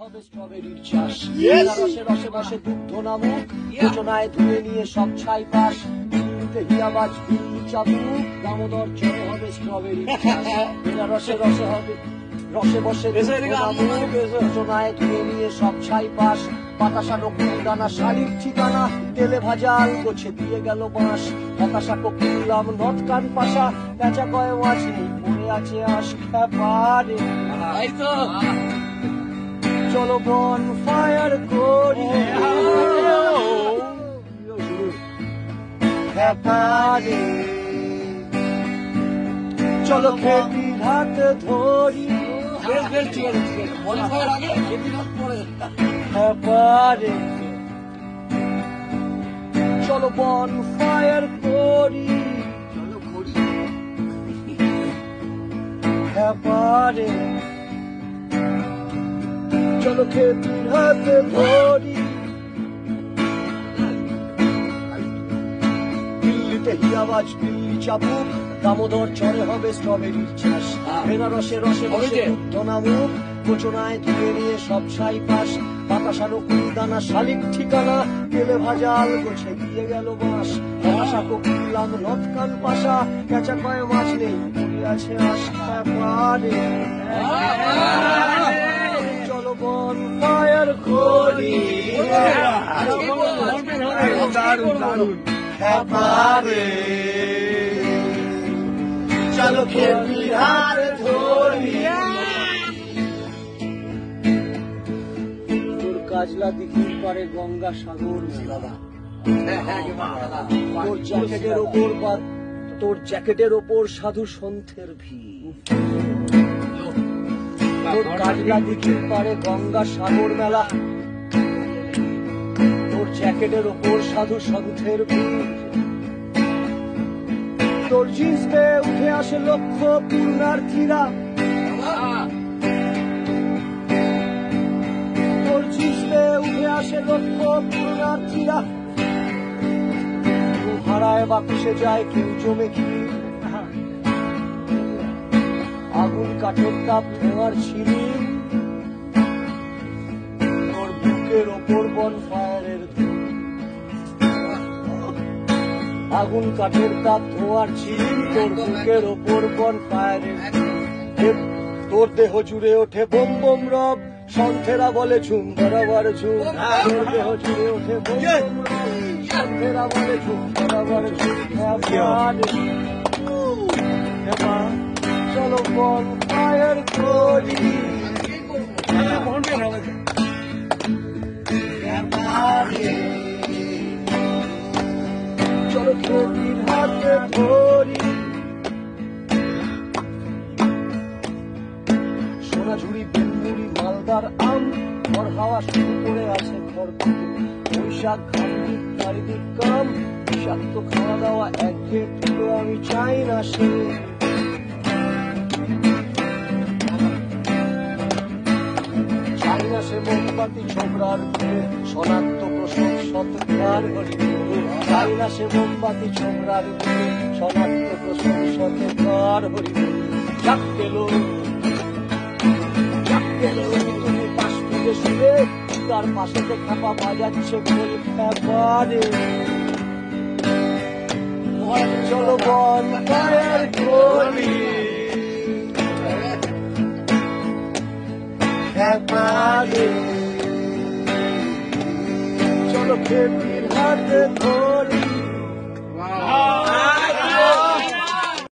হবে স্ট্রবেরির চাষ, রসে রসে বসে দুগ্ধ নামুক, যোজনায় ধুয়ে নিয়ে সব ছাই পাশ, দিল্লিতে হিয়াবাজ দিল্লি চাবুক, দামোদর চরে হবে স্ট্রবেরির চাষ, রসে রসে হবে রসে বসে যোজনায় ধুয়ে নিয়ে সব ছাই পাশ, বাতাসা নকুল দানা শাড়ির ঠিকানা, তেলে ভাজা আল গোছে দিয়ে গেল বাঁশ, হতাশা কপিলাম নদ কান পাশা, পেঁচা কয়ে মাছ নেই পড়ে আছে আশ খ্যাপারে। চলো বন ফায়ার করি খ্যাপারে, চলো খেপির হাত ধরি খ্যাপারে, চলো বন ফায়ার করি খ্যাপারে, চলো খেপির হাত ধরি। দিল্লিতে হিয়াবাজ দিল্লি চাবুক, দামোদর চরে হবে স্ট্রবেরির চাষ, বেনারসে রসে বসে দুগ্ধ নামুক, কোচনায় ধুয়ে নিয়ে সব ছাই পাশ, বাতাসা নকুল দানা শালিক ঠিকানা, তেলে ভাজা আল গোছে দিয়ে গেল বাঁশ, হতাশা কপিলাম নদ কান পাশা, পেঁচা কয়ে মাছ নেই পড়ে আছে আশ খ্যাপারে। চলো বন ফায়ার করি খ্যাপারে, চলো খেপির হাত ধরি। তোর কাজলা দিঘির পারে গঙ্গা সাগর মেলা, তোর জ্যাকেটের ওপর সাধু সন্থের ভিড়, তোর কাজলা দিঘির পারে গঙ্গা সাগর মেলা, তোর জ্যাকেটের ওপর সাধু সন্থের ভিড়, তোর জিন্স পেয়ে উঠে আসে লক্ষ পূর্ণার্থীরা, তোর জিন্স পেয়ে উঠে আসে লক্ষ পূর্ণার্থীরা, কেউ হারায় বা পিষে যায় কেউ জমে কি, আগুন কাঠের তাপ ধোঁয়ার ছিরি, তোর বুকের ওপর বন ফায়ারের ধূপ, আগুন কাঠের তাপ ধোঁয়ার ছিরি, তোর বুকের ওপর বন ফায়ারের ধূপ, তোর দেহ জুড়ে ওঠে বোম বোম রব, সন্থেরা বলে ঝুম বরাবর ঝুম, তোর দেহ জুড়ে ওঠে বোম বোম রব, সন্থেরা বলে ঝুম বরাবর ঝুম। চলো বন ফায়ার করি চলো খেপির হাতে ধরি। সোনাঝুরি বেলমুড়ি মালদার আম, ঘর হাওয়া শুরু করে আছে ঘর বৈশাখ ঘামনি চারিদিক কাম, বিষাক্ত খাওয়া দাওয়া একঘেয়ে তুলো আমি চাই না সে, চাই না সে মোমবাতি ছোবরার ঘুরে শনাক্ত প্রসব সৎকার হরি, চাই না সে মোমবাতি ছোবরার ঘুরে শনাক্ত প্রসব সৎকার হরি। যাক গেলো তুমি পাশ ফিরে শুয়ে, তার পাশেতে খাপা বাজাচ্ছে গোল খ্যাপারে। চলো বন ফায়ার করি খ্যাপারে, চলো খেপির হাতে ধরি।